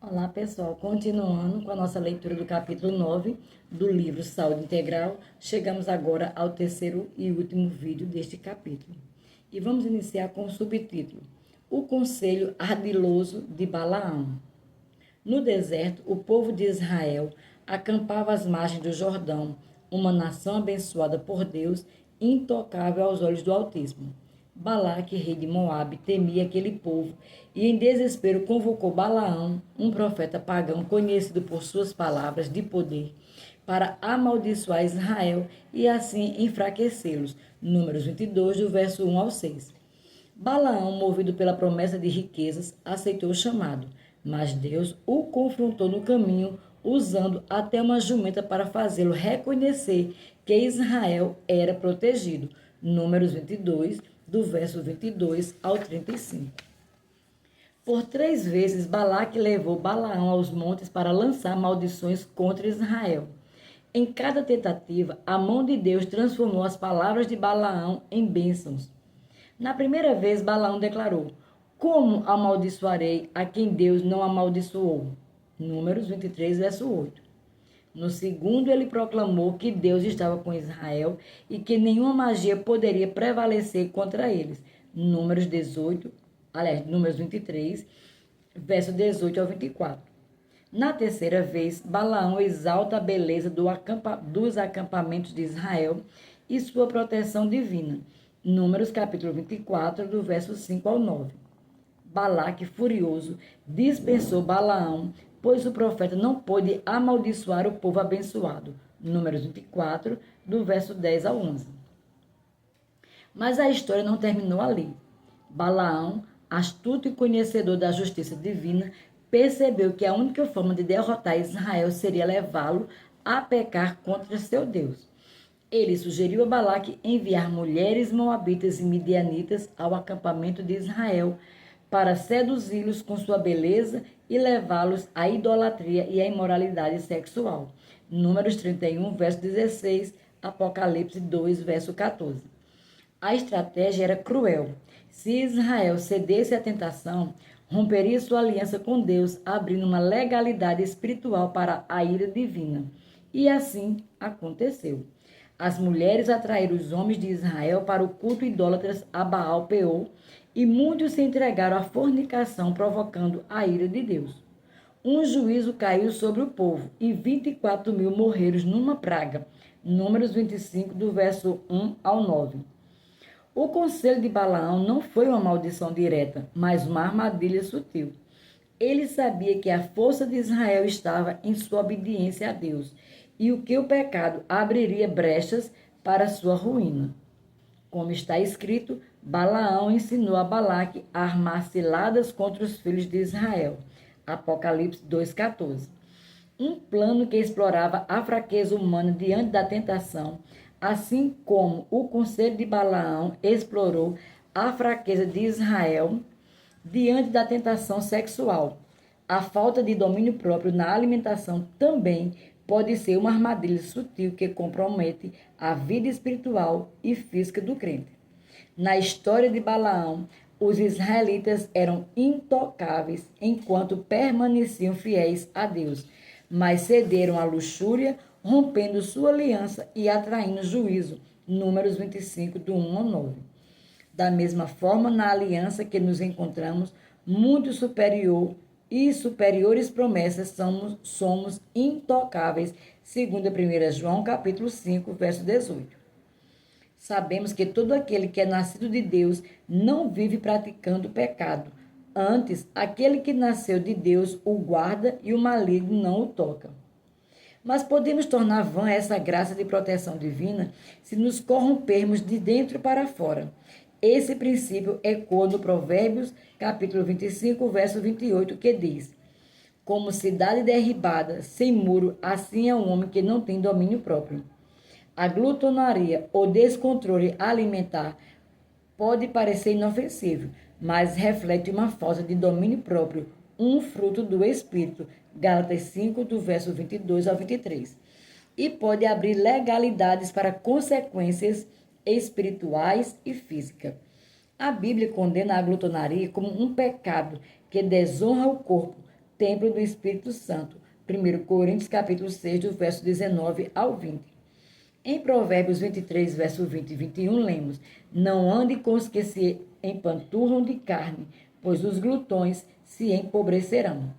Olá, pessoal. Continuando com a nossa leitura do capítulo 9 do livro Saúde Integral, chegamos agora ao terceiro e último vídeo deste capítulo. E vamos iniciar com o subtítulo: O Conselho Ardiloso de Balaão. No deserto, o povo de Israel acampava às margens do Jordão, uma nação abençoada por Deus, intocável aos olhos do Altíssimo. Balaque, rei de Moabe, temia aquele povo e, em desespero, convocou Balaão, um profeta pagão conhecido por suas palavras de poder, para amaldiçoar Israel e assim enfraquecê-los. Números 22, do verso 1 ao 6. Balaão, movido pela promessa de riquezas, aceitou o chamado, mas Deus o confrontou no caminho, usando até uma jumenta para fazê-lo reconhecer que Israel era protegido. Números 22, do verso 22 ao 35. Por 3 vezes, Balaque levou Balaão aos montes para lançar maldições contra Israel. Em cada tentativa, a mão de Deus transformou as palavras de Balaão em bênçãos. Na primeira vez, Balaão declarou: Como amaldiçoarei a quem Deus não amaldiçoou? Números 23, verso 8. No segundo, ele proclamou que Deus estava com Israel e que nenhuma magia poderia prevalecer contra eles. Números 23, verso 18 ao 24. Na terceira vez, Balaão exalta a beleza dos acampamentos de Israel e sua proteção divina. Números capítulo 24, do verso 5 ao 9. Balaque, furioso, dispensou Balaão, pois o profeta não pôde amaldiçoar o povo abençoado. Números 24, do verso 10 ao 11. Mas a história não terminou ali. Balaão, astuto e conhecedor da justiça divina, percebeu que a única forma de derrotar Israel seria levá-lo a pecar contra seu Deus. Ele sugeriu a Balaque enviar mulheres moabitas e midianitas ao acampamento de Israel para seduzi-los com sua beleza e levá-los à idolatria e à imoralidade sexual. Números 31, verso 16, Apocalipse 2, verso 14. A estratégia era cruel. Se Israel cedesse à tentação, romperia sua aliança com Deus, abrindo uma legalidade espiritual para a ira divina. E assim aconteceu. As mulheres atraíram os homens de Israel para o culto idólatras a Baal Peor, e muitos se entregaram à fornicação, provocando a ira de Deus. Um juízo caiu sobre o povo, e 24 mil morreram numa praga. Números 25, do verso 1 ao 9. O conselho de Balaão não foi uma maldição direta, mas uma armadilha sutil. Ele sabia que a força de Israel estava em sua obediência a Deus e que o pecado abriria brechas para sua ruína. Como está escrito, Balaão ensinou a Balaque a armar ciladas contra os filhos de Israel. Apocalipse 2,14. Um plano que explorava a fraqueza humana diante da tentação, assim como o conselho de Balaão explorou a fraqueza de Israel diante da tentação sexual. A falta de domínio próprio na alimentação também pode ser uma armadilha sutil que compromete a vida espiritual e física do crente. Na história de Balaão, os israelitas eram intocáveis enquanto permaneciam fiéis a Deus, mas cederam à luxúria, rompendo sua aliança e atraindo juízo. Números 25, do 1 ao 9. Da mesma forma, na aliança que nos encontramos, muito superior e superiores promessas, somos intocáveis, segundo 1 João capítulo 5, verso 18. Sabemos que todo aquele que é nascido de Deus não vive praticando pecado. Antes, aquele que nasceu de Deus o guarda e o maligno não o toca. Mas podemos tornar vã essa graça de proteção divina se nos corrompermos de dentro para fora. Esse princípio ecoa no Provérbios, capítulo 25, verso 28, que diz: Como cidade derribada, sem muro, assim é um homem que não tem domínio próprio. A glutonaria ou descontrole alimentar pode parecer inofensivo, mas reflete uma falta de domínio próprio, um fruto do Espírito. Gálatas 5, do verso 22 ao 23. E pode abrir legalidades para consequências espirituais e físicas. A Bíblia condena a glutonaria como um pecado que desonra o corpo, templo do Espírito Santo. 1 Coríntios capítulo 6, do verso 19 ao 20. Em Provérbios 23, verso 20 e 21, lemos: Não ande com os que se empanturram de carne, pois os glutões se empobrecerão.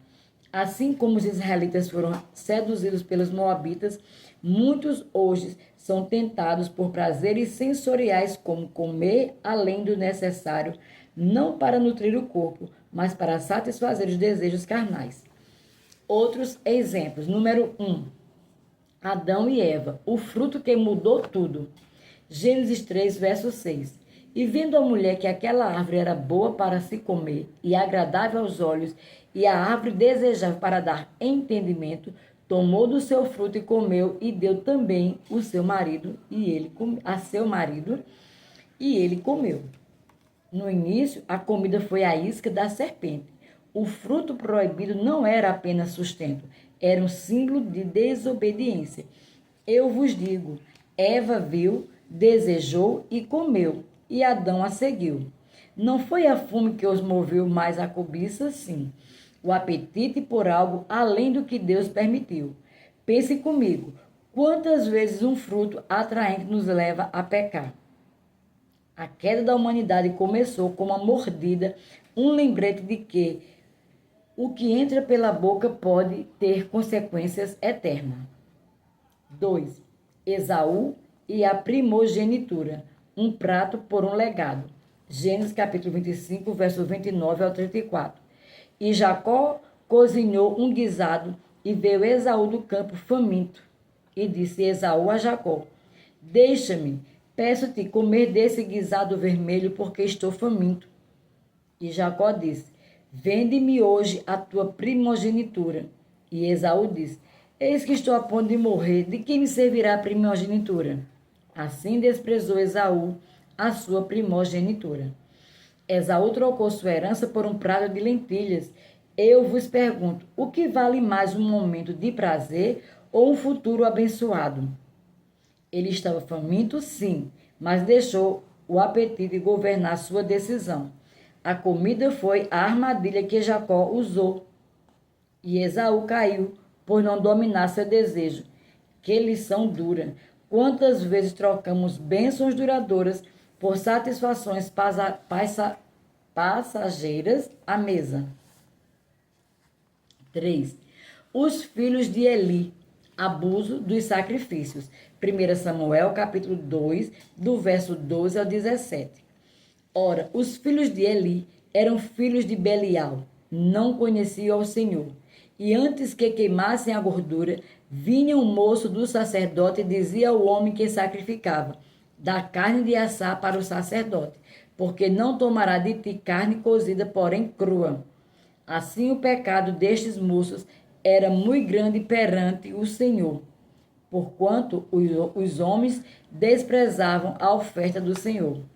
Assim como os israelitas foram seduzidos pelos moabitas, muitos hoje são tentados por prazeres sensoriais, como comer além do necessário, não para nutrir o corpo, mas para satisfazer os desejos carnais. Outros exemplos. Número 1. Adão e Eva, o fruto que mudou tudo. Gênesis 3, verso 6. E vendo a mulher que aquela árvore era boa para se comer e agradável aos olhos, e a árvore desejável para dar entendimento, tomou do seu fruto e comeu, e deu também o seu marido, a seu marido, e ele comeu. No início, a comida foi a isca da serpente. O fruto proibido não era apenas sustento, era um símbolo de desobediência. Eu vos digo, Eva viu, desejou e comeu, e Adão a seguiu. Não foi a fome que os moveu, mas a cobiça, sim. O apetite por algo além do que Deus permitiu. Pense comigo, quantas vezes um fruto atraente nos leva a pecar? A queda da humanidade começou com uma mordida, um lembrete de que o que entra pela boca pode ter consequências eternas. 2. Esaú e a primogenitura, um prato por um legado. Gênesis capítulo 25, verso 29 ao 34. E Jacó cozinhou um guisado, e veio Esaú do campo faminto. E disse Esaú a Jacó: Deixa-me, peço-te comer desse guisado vermelho, porque estou faminto. E Jacó disse: Vende-me hoje a tua primogenitura. E Esaú disse: Eis que estou a ponto de morrer, de que me servirá a primogenitura? Assim desprezou Esaú a sua primogenitura. Esaú trocou sua herança por um prato de lentilhas. Eu vos pergunto, o que vale mais, um momento de prazer ou um futuro abençoado? Ele estava faminto, sim, mas deixou o apetite governar sua decisão. A comida foi a armadilha que Jacó usou. E Esaú caiu por não dominar seu desejo. Que lição dura! Quantas vezes trocamos bênçãos duradouras por satisfações passageiras à mesa? 3. Os filhos de Eli, abuso dos sacrifícios. 1 Samuel, capítulo 2, do verso 12 ao 17. Ora, os filhos de Eli eram filhos de Belial, não conheciam ao Senhor. E antes que queimassem a gordura, vinha um moço do sacerdote e dizia ao homem que sacrificava: Dá carne de assar para o sacerdote, porque não tomará de ti carne cozida, porém crua. Assim o pecado destes moços era muito grande perante o Senhor, porquanto os homens desprezavam a oferta do Senhor.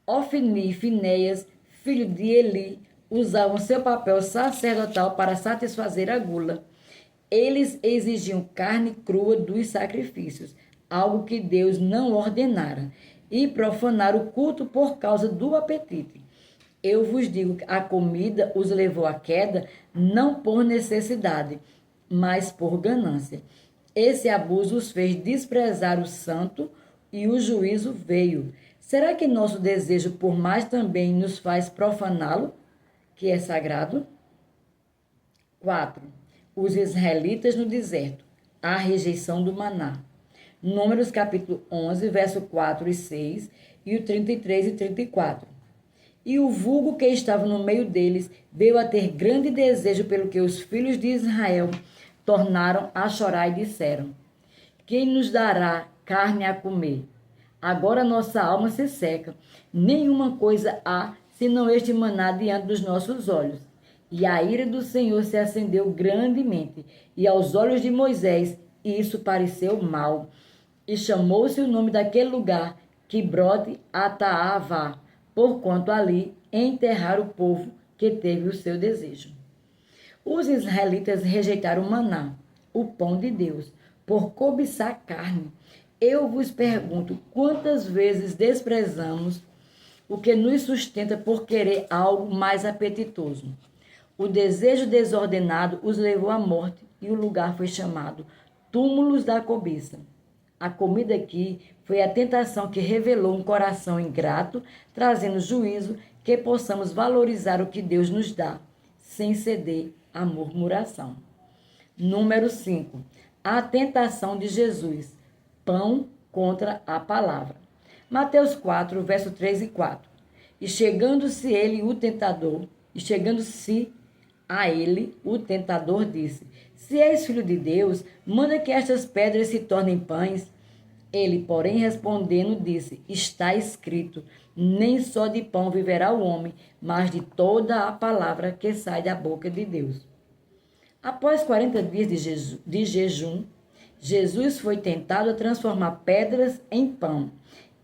Ofni e Finéias, filho de Eli, usavam seu papel sacerdotal para satisfazer a gula. Eles exigiam carne crua dos sacrifícios, algo que Deus não ordenara, e profanaram o culto por causa do apetite. Eu vos digo que a comida os levou à queda, não por necessidade, mas por ganância. Esse abuso os fez desprezar o santo e o juízo veio. Será que nosso desejo por mais também nos faz profaná-lo, que é sagrado? 4. Os israelitas no deserto. A rejeição do maná. Números capítulo 11, verso 4 e 6 e o 33 e 34. E o vulgo que estava no meio deles veio a ter grande desejo pelo que os filhos de Israel tornaram a chorar e disseram: Quem nos dará carne a comer? Agora nossa alma se seca. Nenhuma coisa há, senão este maná diante dos nossos olhos. E a ira do Senhor se acendeu grandemente, e aos olhos de Moisés isso pareceu mal. E chamou-se o nome daquele lugar Quibrote Ataavá, porquanto ali enterraram o povo que teve o seu desejo. Os israelitas rejeitaram o maná, o pão de Deus, por cobiçar carne. Eu vos pergunto, quantas vezes desprezamos o que nos sustenta por querer algo mais apetitoso? O desejo desordenado os levou à morte e o lugar foi chamado Túmulos da Cobiça. A comida aqui foi a tentação que revelou um coração ingrato, trazendo juízo que possamos valorizar o que Deus nos dá, sem ceder à murmuração. Número 5. A tentação de Jesus. Pão contra a palavra. Mateus 4, verso 3 e 4. E chegando-se a ele, o tentador disse: Se és filho de Deus, manda que estas pedras se tornem pães. Ele, porém, respondendo, disse: Está escrito: Nem só de pão viverá o homem, mas de toda a palavra que sai da boca de Deus. Após 40 dias de jejum, Jesus foi tentado a transformar pedras em pão.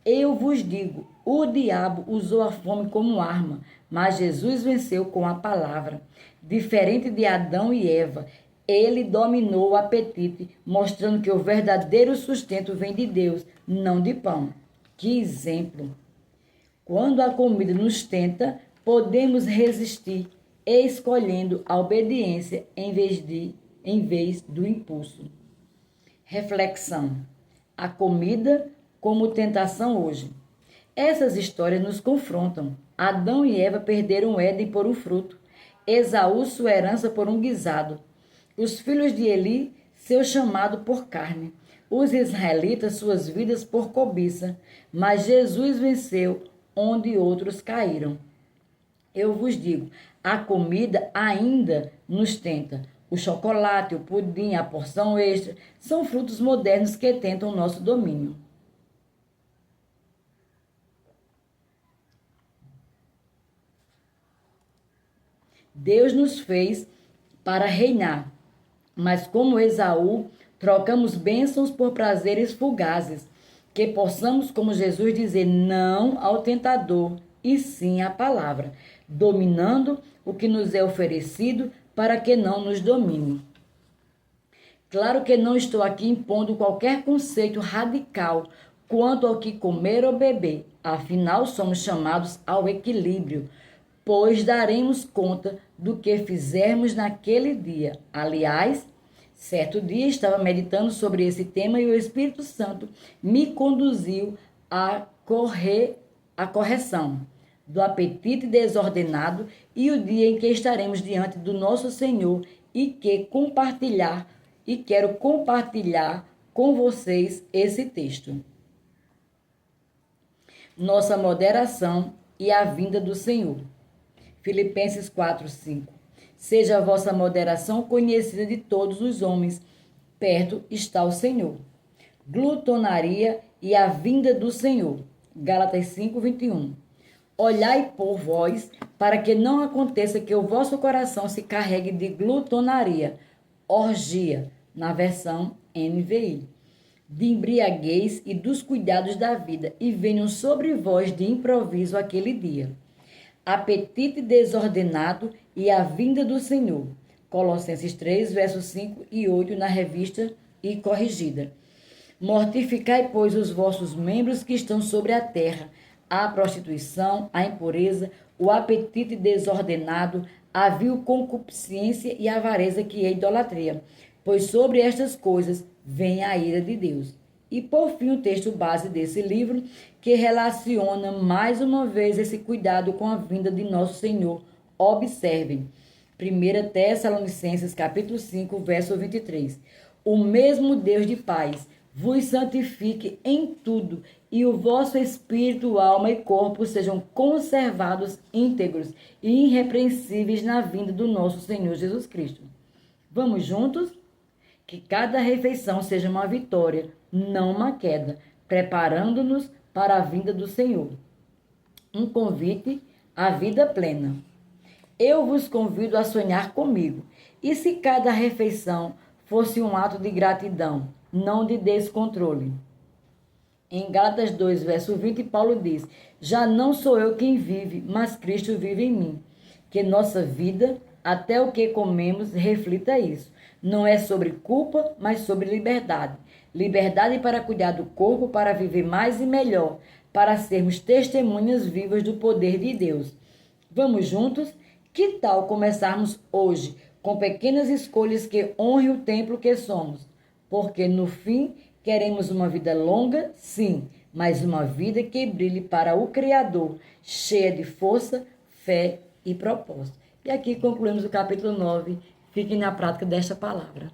Eu vos digo, o diabo usou a fome como arma, mas Jesus venceu com a palavra. Diferente de Adão e Eva, ele dominou o apetite, mostrando que o verdadeiro sustento vem de Deus, não de pão. Que exemplo! Quando a comida nos tenta, podemos resistir, escolhendo a obediência em vez do impulso. Reflexão: a comida como tentação hoje. Essas histórias nos confrontam. Adão e Eva perderam Éden por um fruto, Esaú sua herança por um guisado, os filhos de Eli seu chamado por carne, os israelitas suas vidas por cobiça, mas Jesus venceu onde outros caíram. Eu vos digo, a comida ainda nos tenta. O chocolate, o pudim, a porção extra são frutos modernos que tentam o nosso domínio. Deus nos fez para reinar, mas como Esaú, trocamos bênçãos por prazeres fugazes, que possamos, como Jesus, dizer não ao tentador e sim à palavra, dominando o que nos é oferecido para que não nos domine. Claro que não estou aqui impondo qualquer conceito radical quanto ao que comer ou beber, afinal somos chamados ao equilíbrio, pois daremos conta do que fizermos naquele dia. Aliás, certo dia estava meditando sobre esse tema e o Espírito Santo me conduziu à correção do apetite desordenado e o dia em que estaremos diante do nosso Senhor e quero compartilhar com vocês esse texto. Nossa moderação e a vinda do Senhor. Filipenses 4, 5. Seja a vossa moderação conhecida de todos os homens. Perto está o Senhor. Glutonaria e a vinda do Senhor. Gálatas 5, 21. Olhai por vós, para que não aconteça que o vosso coração se carregue de glutonaria, orgia, na versão NVI, de embriaguez e dos cuidados da vida, e venham sobre vós de improviso aquele dia. Apetite desordenado e a vinda do Senhor. Colossenses 3, versos 5 e 8, na revista e corrigida. Mortificai, pois, os vossos membros que estão sobre a terra, a prostituição, a impureza, o apetite desordenado, a vil concupiscência e a avareza que é idolatria, pois sobre estas coisas vem a ira de Deus. E, por fim, o texto base desse livro, que relaciona mais uma vez esse cuidado com a vinda de nosso Senhor. Observem, 1 Tessalonicenses, capítulo 5, verso 23. O mesmo Deus de paz vos santifique em tudo, e o vosso espírito, alma e corpo sejam conservados íntegros e irrepreensíveis na vinda do nosso Senhor Jesus Cristo. Vamos juntos? Que cada refeição seja uma vitória, não uma queda, preparando-nos para a vinda do Senhor. Um convite à vida plena. Eu vos convido a sonhar comigo. E se cada refeição fosse um ato de gratidão, não de descontrole? Em Gálatas 2, verso 20, Paulo diz: Já não sou eu quem vive, mas Cristo vive em mim. Que nossa vida, até o que comemos, reflita isso. Não é sobre culpa, mas sobre liberdade. Liberdade para cuidar do corpo, para viver mais e melhor, para sermos testemunhas vivas do poder de Deus. Vamos juntos? Que tal começarmos hoje com pequenas escolhas que honrem o templo que somos? Porque no fim queremos uma vida longa, sim, mas uma vida que brilhe para o Criador, cheia de força, fé e propósito. E aqui concluímos o capítulo 9. Fiquem na prática desta palavra.